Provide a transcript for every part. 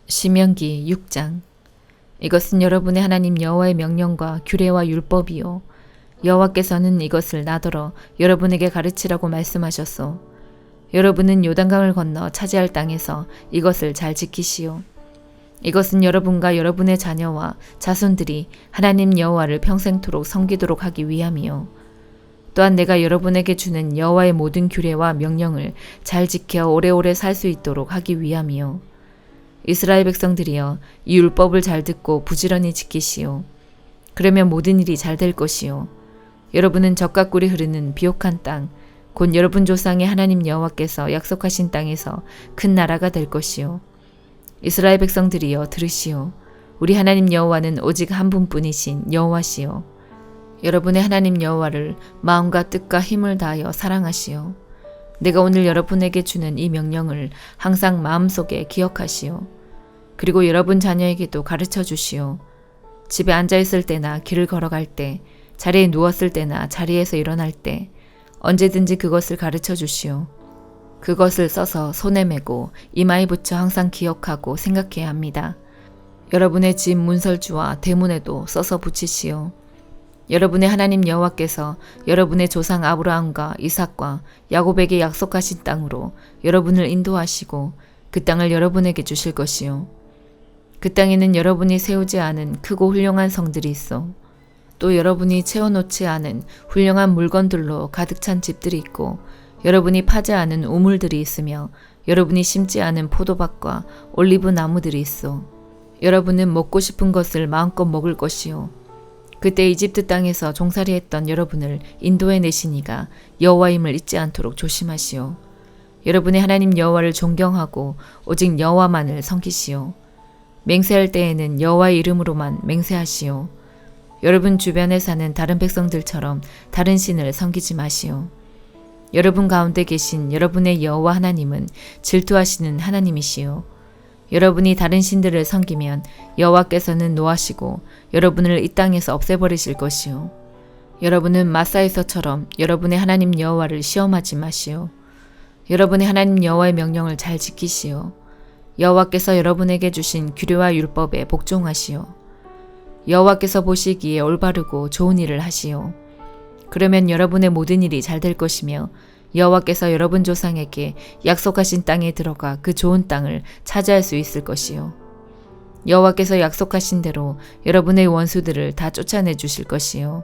신명기 6장. 이것은 여러분의 하나님 여호와의 명령과 규례와 율법이요 여호와께서는 이것을 나더러 여러분에게 가르치라고 말씀하셨소. 여러분은 요단강을 건너 차지할 땅에서 이것을 잘 지키시오. 이것은 여러분과 여러분의 자녀와 자손들이 하나님 여호와를 평생토록 섬기도록 하기 위함이요 또한 내가 여러분에게 주는 여호와의 모든 규례와 명령을 잘 지켜 오래오래 살 수 있도록 하기 위함이요 이스라엘 백성들이여 이 율법을 잘 듣고 부지런히 지키시오. 그러면 모든 일이 잘 될 것이요 여러분은 젖과 꿀이 흐르는 비옥한 땅, 곧 여러분 조상의 하나님 여호와께서 약속하신 땅에서 큰 나라가 될 것이요 이스라엘 백성들이여 들으시오. 우리 하나님 여호와는 오직 한 분뿐이신 여호와시요 여러분의 하나님 여호와를 마음과 뜻과 힘을 다하여 사랑하시오. 내가 오늘 여러분에게 주는 이 명령을 항상 마음속에 기억하시오. 그리고 여러분 자녀에게도 가르쳐 주시오. 집에 앉아있을 때나 길을 걸어갈 때, 자리에 누웠을 때나 자리에서 일어날 때 언제든지 그것을 가르쳐 주시오. 그것을 써서 손에 메고 이마에 붙여 항상 기억하고 생각해야 합니다. 여러분의 집 문설주와 대문에도 써서 붙이시오. 여러분의 하나님 여호와께서 여러분의 조상 아브라함과 이삭과 야곱에게 약속하신 땅으로 여러분을 인도하시고 그 땅을 여러분에게 주실 것이요 그 땅에는 여러분이 세우지 않은 크고 훌륭한 성들이 있어 또 여러분이 채워놓지 않은 훌륭한 물건들로 가득 찬 집들이 있고 여러분이 파지 않은 우물들이 있으며 여러분이 심지 않은 포도밭과 올리브 나무들이 있어 여러분은 먹고 싶은 것을 마음껏 먹을 것이요 그때 이집트 땅에서 종살이했던 여러분을 인도해 내시니가 여호와임을 잊지 않도록 조심하시오. 여러분의 하나님 여호와를 존경하고 오직 여호와만을 섬기시오. 맹세할 때에는 여호와의 이름으로만 맹세하시오. 여러분 주변에 사는 다른 백성들처럼 다른 신을 섬기지 마시오. 여러분 가운데 계신 여러분의 여호와 하나님은 질투하시는 하나님이시오. 여러분이 다른 신들을 섬기면 여호와께서는 노하시고 여러분을 이 땅에서 없애버리실 것이요 여러분은 마사에서처럼 여러분의 하나님 여호와를 시험하지 마시오. 여러분의 하나님 여호와의 명령을 잘 지키시오. 여호와께서 여러분에게 주신 규례와 율법에 복종하시오. 여호와께서 보시기에 올바르고 좋은 일을 하시오. 그러면 여러분의 모든 일이 잘 될 것이며 여호와께서 여러분 조상에게 약속하신 땅에 들어가 그 좋은 땅을 차지할 수 있을 것이요 여호와께서 약속하신 대로 여러분의 원수들을 다 쫓아내 주실 것이요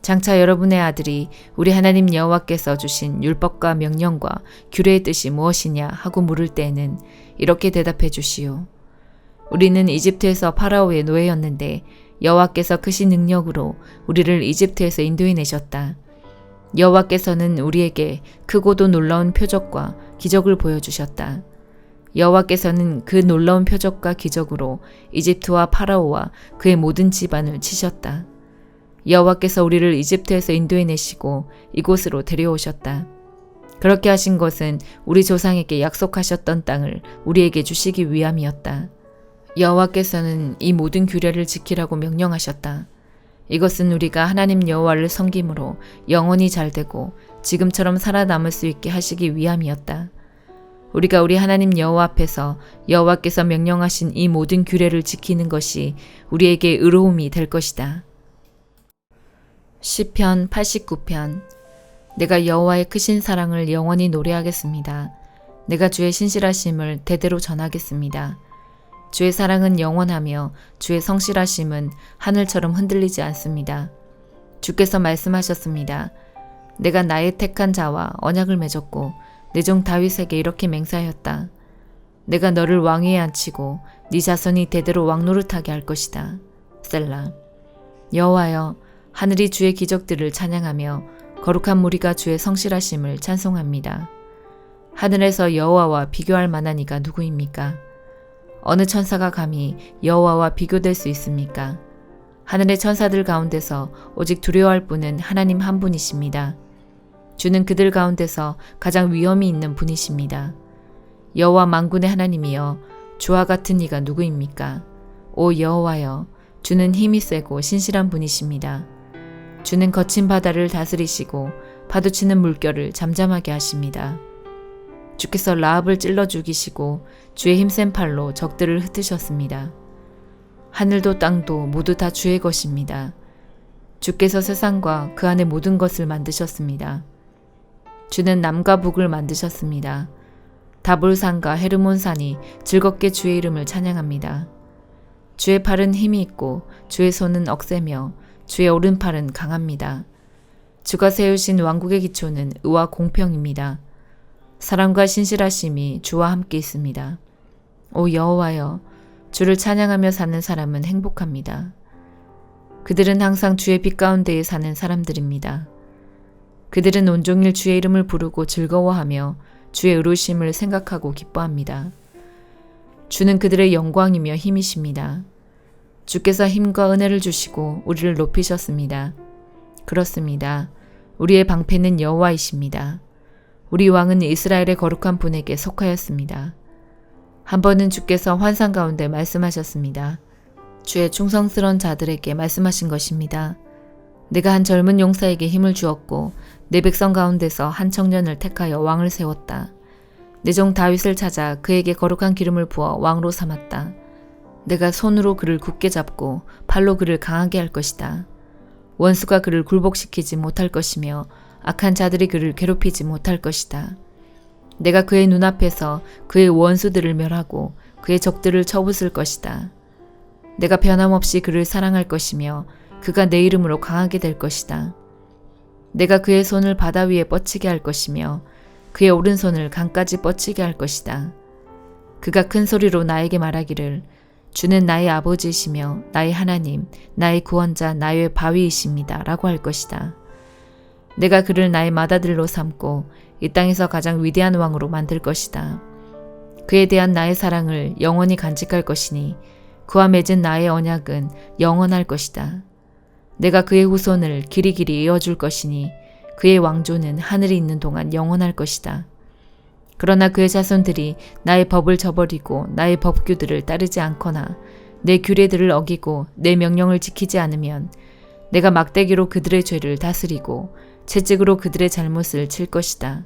장차 여러분의 아들이 우리 하나님 여호와께서 주신 율법과 명령과 규례의 뜻이 무엇이냐 하고 물을 때에는 이렇게 대답해 주시오. 우리는 이집트에서 파라오의 노예였는데 여호와께서 크신 능력으로 우리를 이집트에서 인도해 내셨다. 여호와께서는 우리에게 크고도 놀라운 표적과 기적을 보여주셨다. 여호와께서는 그 놀라운 표적과 기적으로 이집트와 파라오와 그의 모든 집안을 치셨다. 여호와께서 우리를 이집트에서 인도해 내시고 이곳으로 데려오셨다. 그렇게 하신 것은 우리 조상에게 약속하셨던 땅을 우리에게 주시기 위함이었다. 여호와께서는 이 모든 규례를 지키라고 명령하셨다. 이것은 우리가 하나님 여호와를 섬김으로 영원히 잘되고 지금처럼 살아남을 수 있게 하시기 위함이었다. 우리가 우리 하나님 여호와 앞에서 여호와께서 명령하신 이 모든 규례를 지키는 것이 우리에게 의로움이 될 것이다. 시편 89편. 내가 여호와의 크신 사랑을 영원히 노래하겠습니다. 내가 주의 신실하심을 대대로 전하겠습니다. 주의 사랑은 영원하며 주의 성실하심은 하늘처럼 흔들리지 않습니다. 주께서 말씀하셨습니다. 내가 나의 택한 자와 언약을 맺었고 내 종 다윗에게 이렇게 맹세하였다. 내가 너를 왕위에 앉히고 네 자손이 대대로 왕노릇하게 할 것이다. 셀라. 여호와여, 하늘이 주의 기적들을 찬양하며 거룩한 무리가 주의 성실하심을 찬송합니다. 하늘에서 여호와와 비교할 만한 이가 누구입니까? 어느 천사가 감히 여호와와 비교될 수 있습니까? 하늘의 천사들 가운데서 오직 두려워할 분은 하나님 한 분이십니다. 주는 그들 가운데서 가장 위엄이 있는 분이십니다. 여호와 만군의 하나님이여, 주와 같은 이가 누구입니까? 오 여호와여, 주는 힘이 세고 신실한 분이십니다. 주는 거친 바다를 다스리시고 파도치는 물결을 잠잠하게 하십니다. 주께서 라합을 찔러 죽이시고 주의 힘센 팔로 적들을 흩으셨습니다. 하늘도 땅도 모두 다 주의 것입니다. 주께서 세상과 그 안의 모든 것을 만드셨습니다. 주는 남과 북을 만드셨습니다. 다볼산과 헤르몬산이 즐겁게 주의 이름을 찬양합니다. 주의 팔은 힘이 있고 주의 손은 억세며 주의 오른팔은 강합니다. 주가 세우신 왕국의 기초는 의와 공평입니다. 사랑과 신실하심이 주와 함께 있습니다. 오 여호와여, 주를 찬양하며 사는 사람은 행복합니다. 그들은 항상 주의 빛 가운데에 사는 사람들입니다. 그들은 온종일 주의 이름을 부르고 즐거워하며 주의 의로우심을 생각하고 기뻐합니다. 주는 그들의 영광이며 힘이십니다. 주께서 힘과 은혜를 주시고 우리를 높이셨습니다. 그렇습니다. 우리의 방패는 여호와이십니다. 우리 왕은 이스라엘의 거룩한 분에게 속하였습니다. 한 번은 주께서 환상 가운데 말씀하셨습니다. 주의 충성스러운 자들에게 말씀하신 것입니다. 내가 한 젊은 용사에게 힘을 주었고 내 백성 가운데서 한 청년을 택하여 왕을 세웠다. 내 종 다윗을 찾아 그에게 거룩한 기름을 부어 왕으로 삼았다. 내가 손으로 그를 굳게 잡고 팔로 그를 강하게 할 것이다. 원수가 그를 굴복시키지 못할 것이며 악한 자들이 그를 괴롭히지 못할 것이다. 내가 그의 눈앞에서 그의 원수들을 멸하고 그의 적들을 쳐부술 것이다. 내가 변함없이 그를 사랑할 것이며 그가 내 이름으로 강하게 될 것이다. 내가 그의 손을 바다 위에 뻗치게 할 것이며 그의 오른손을 강까지 뻗치게 할 것이다. 그가 큰 소리로 나에게 말하기를 주는 나의 아버지이시며 나의 하나님, 나의 구원자, 나의 바위이십니다. 라고 할 것이다. 내가 그를 나의 맏아들로 삼고 이 땅에서 가장 위대한 왕으로 만들 것이다. 그에 대한 나의 사랑을 영원히 간직할 것이니 그와 맺은 나의 언약은 영원할 것이다. 내가 그의 후손을 길이길이 이어줄 것이니 그의 왕조는 하늘에 있는 동안 영원할 것이다. 그러나 그의 자손들이 나의 법을 저버리고 나의 법규들을 따르지 않거나 내 규례들을 어기고 내 명령을 지키지 않으면 내가 막대기로 그들의 죄를 다스리고 채찍으로 그들의 잘못을 칠 것이다.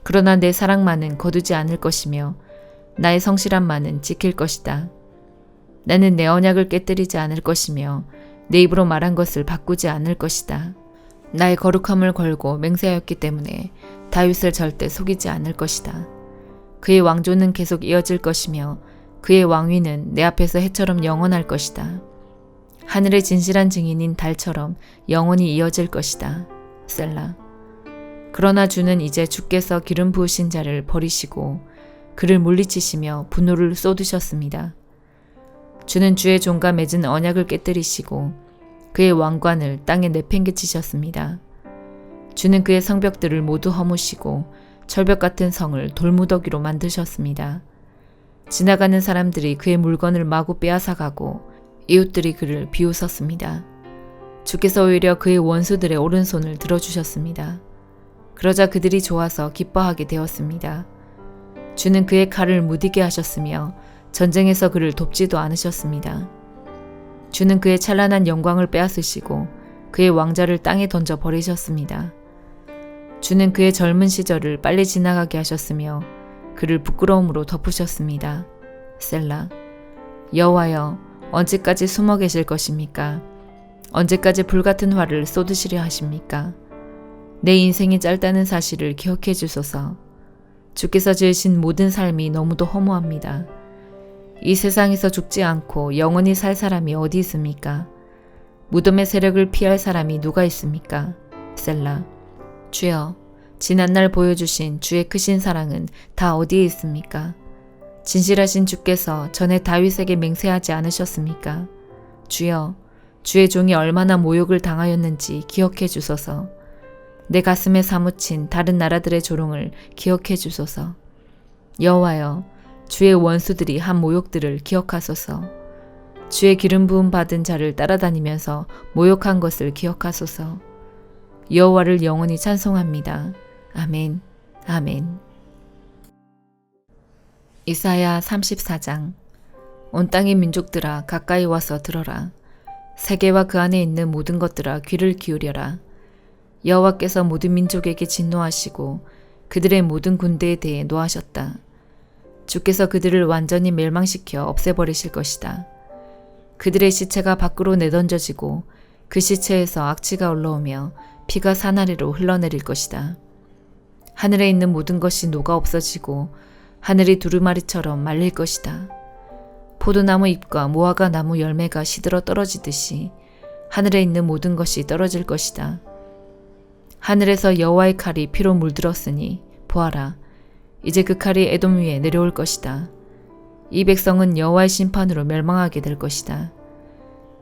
그러나 내 사랑만은 거두지 않을 것이며 나의 성실함만은 지킬 것이다. 나는 내 언약을 깨뜨리지 않을 것이며 내 입으로 말한 것을 바꾸지 않을 것이다. 나의 거룩함을 걸고 맹세하였기 때문에 다윗을 절대 속이지 않을 것이다. 그의 왕조는 계속 이어질 것이며 그의 왕위는 내 앞에서 해처럼 영원할 것이다. 하늘의 진실한 증인인 달처럼 영원히 이어질 것이다. 셀라. 그러나 주는 이제 주께서 기름 부으신 자를 버리시고 그를 물리치시며 분노를 쏟으셨습니다. 주는 주의 종과 맺은 언약을 깨뜨리시고 그의 왕관을 땅에 내팽개치셨습니다. 주는 그의 성벽들을 모두 허무시고 철벽 같은 성을 돌무더기로 만드셨습니다. 지나가는 사람들이 그의 물건을 마구 빼앗아가고 이웃들이 그를 비웃었습니다. 주께서 오히려 그의 원수들의 오른손을 들어주셨습니다. 그러자 그들이 좋아서 기뻐하게 되었습니다. 주는 그의 칼을 무디게 하셨으며 전쟁에서 그를 돕지도 않으셨습니다. 주는 그의 찬란한 영광을 빼앗으시고 그의 왕자를 땅에 던져 버리셨습니다. 주는 그의 젊은 시절을 빨리 지나가게 하셨으며 그를 부끄러움으로 덮으셨습니다. 셀라. 여호와여, 언제까지 숨어 계실 것입니까? 언제까지 불같은 화를 쏟으시려 하십니까? 내 인생이 짧다는 사실을 기억해 주소서. 주께서 지으신 모든 삶이 너무도 허무합니다. 이 세상에서 죽지 않고 영원히 살 사람이 어디 있습니까? 무덤의 세력을 피할 사람이 누가 있습니까? 셀라. 주여, 지난날 보여주신 주의 크신 사랑은 다 어디에 있습니까? 진실하신 주께서 전에 다윗에게 맹세하지 않으셨습니까? 주여, 주의 종이 얼마나 모욕을 당하였는지 기억해 주소서. 내 가슴에 사무친 다른 나라들의 조롱을 기억해 주소서. 여호와여, 주의 원수들이 한 모욕들을 기억하소서. 주의 기름 부음 받은 자를 따라다니면서 모욕한 것을 기억하소서. 여호와를 영원히 찬송합니다. 아멘. 아멘. 이사야 34장. 온 땅의 민족들아 가까이 와서 들어라. 세계와 그 안에 있는 모든 것들아 귀를 기울여라. 여호와께서 모든 민족에게 진노하시고 그들의 모든 군대에 대해 노하셨다. 주께서 그들을 완전히 멸망시켜 없애버리실 것이다. 그들의 시체가 밖으로 내던져지고 그 시체에서 악취가 올라오며 피가 사나리로 흘러내릴 것이다. 하늘에 있는 모든 것이 녹아 없어지고 하늘이 두루마리처럼 말릴 것이다. 포도나무 잎과 무화과 나무 열매가 시들어 떨어지듯이 하늘에 있는 모든 것이 떨어질 것이다. 하늘에서 여호와의 칼이 피로 물들었으니 보아라, 이제 그 칼이 에돔 위에 내려올 것이다. 이 백성은 여호와의 심판으로 멸망하게 될 것이다.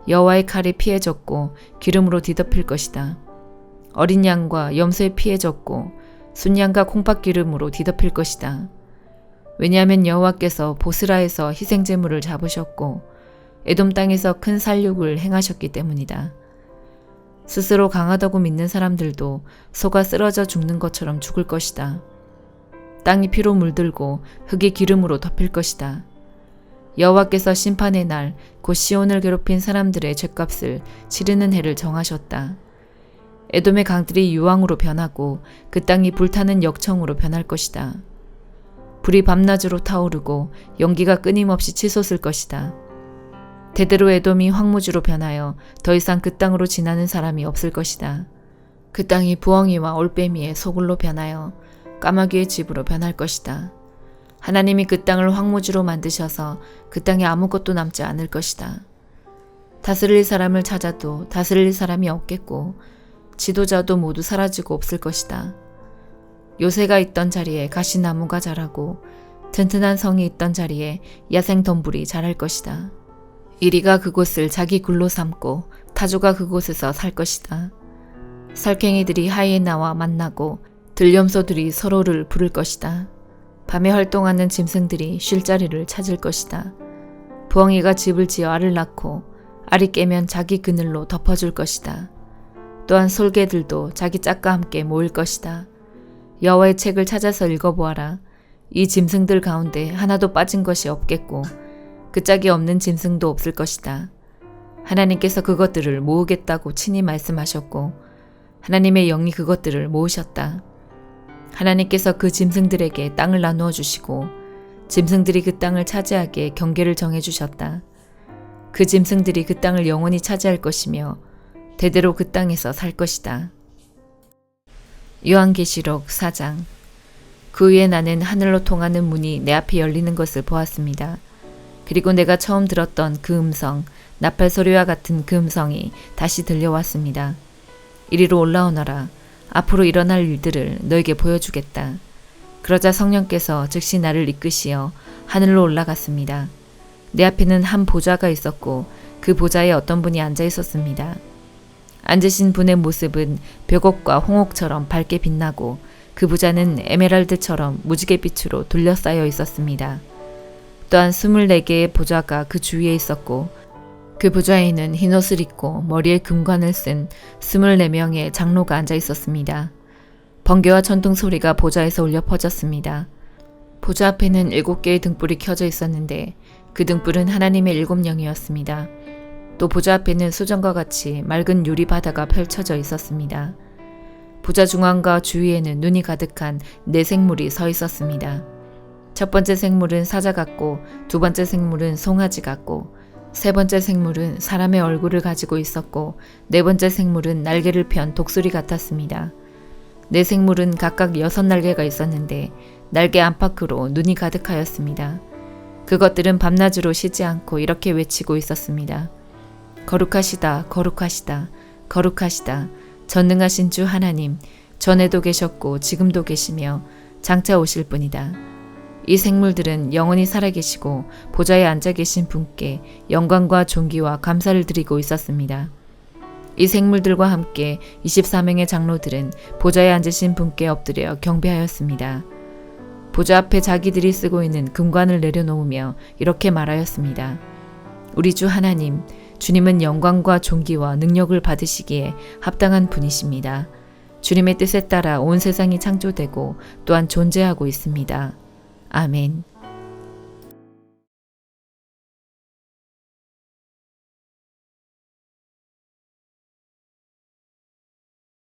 여호와의 칼이 피에 젖고 기름으로 뒤덮일 것이다. 어린 양과 염소의 피에 젖고 순양과 콩팥 기름으로 뒤덮일 것이다. 왜냐하면 여호와께서 보스라에서 희생제물을 잡으셨고 에돔 땅에서 큰 살육을 행하셨기 때문이다. 스스로 강하다고 믿는 사람들도 소가 쓰러져 죽는 것처럼 죽을 것이다. 땅이 피로 물들고 흙이 기름으로 덮일 것이다. 여호와께서 심판의 날 곧 시온을 괴롭힌 사람들의 죗값을 치르는 해를 정하셨다. 에돔의 강들이 유황으로 변하고 그 땅이 불타는 역청으로 변할 것이다. 불이 밤낮으로 타오르고 연기가 끊임없이 치솟을 것이다. 대대로 에돔이 황무지로 변하여 더 이상 그 땅으로 지나는 사람이 없을 것이다. 그 땅이 부엉이와 올빼미의 소굴로 변하여 까마귀의 집으로 변할 것이다. 하나님이 그 땅을 황무지로 만드셔서 그 땅에 아무것도 남지 않을 것이다. 다스릴 사람을 찾아도 다스릴 사람이 없겠고 지도자도 모두 사라지고 없을 것이다. 요새가 있던 자리에 가시나무가 자라고 튼튼한 성이 있던 자리에 야생덤불이 자랄 것이다. 이리가 그곳을 자기 굴로 삼고 타조가 그곳에서 살 것이다. 살쾡이들이 하이에나와 만나고 들염소들이 서로를 부를 것이다. 밤에 활동하는 짐승들이 쉴 자리를 찾을 것이다. 부엉이가 집을 지어 알을 낳고 알이 깨면 자기 그늘로 덮어줄 것이다. 또한 솔개들도 자기 짝과 함께 모일 것이다. 여호와의 책을 찾아서 읽어보아라. 이 짐승들 가운데 하나도 빠진 것이 없겠고 그 짝이 없는 짐승도 없을 것이다. 하나님께서 그것들을 모으겠다고 친히 말씀하셨고 하나님의 영이 그것들을 모으셨다. 하나님께서 그 짐승들에게 땅을 나누어 주시고 짐승들이 그 땅을 차지하게 경계를 정해 주셨다. 그 짐승들이 그 땅을 영원히 차지할 것이며 대대로 그 땅에서 살 것이다. 요한계시록 4장. 그 후에 나는 하늘로 통하는 문이 내 앞에 열리는 것을 보았습니다. 그리고 내가 처음 들었던 그 음성, 나팔 소리와 같은 그 음성이 다시 들려왔습니다. 이리로 올라오너라. 앞으로 일어날 일들을 너에게 보여주겠다. 그러자 성령께서 즉시 나를 이끄시어 하늘로 올라갔습니다. 내 앞에는 한 보좌가 있었고 그 보좌에 어떤 분이 앉아 있었습니다. 앉으신 분의 모습은 벽옥과 홍옥처럼 밝게 빛나고 그 보좌는 에메랄드처럼 무지갯빛으로 둘러싸여 있었습니다. 또한 24개의 보좌가 그 주위에 있었고 그 보좌에는 흰옷을 입고 머리에 금관을 쓴 24명의 장로가 앉아 있었습니다. 번개와 천둥 소리가 보좌에서 울려 퍼졌습니다. 보좌 앞에는 7개의 등불이 켜져 있었는데 그 등불은 하나님의 7영이었습니다. 또 보좌 앞에는 수정과 같이 맑은 유리 바다가 펼쳐져 있었습니다. 보좌 중앙과 주위에는 눈이 가득한 4생물이 서 있었습니다. 첫 번째 생물은 사자 같고 두 번째 생물은 송아지 같고 세 번째 생물은 사람의 얼굴을 가지고 있었고 네 번째 생물은 날개를 편 독수리 같았습니다. 네 생물은 각각 6날개가 있었는데 날개 안팎으로 눈이 가득하였습니다. 그것들은 밤낮으로 쉬지 않고 이렇게 외치고 있었습니다. 거룩하시다, 거룩하시다, 거룩하시다. 전능하신 주 하나님, 전에도 계셨고 지금도 계시며 장차 오실 분이다. 이 생물들은 영원히 살아계시고 보좌에 앉아 계신 분께 영광과 존귀와 감사를 드리고 있었습니다. 이 생물들과 함께 24명의 장로들은 보좌에 앉으신 분께 엎드려 경배하였습니다. 보좌 앞에 자기들이 쓰고 있는 금관을 내려놓으며 이렇게 말하였습니다. 우리 주 하나님, 주님은 영광과 존귀와 능력을 받으시기에 합당한 분이십니다. 주님의 뜻에 따라 온 세상이 창조되고 또한 존재하고 있습니다. 아멘.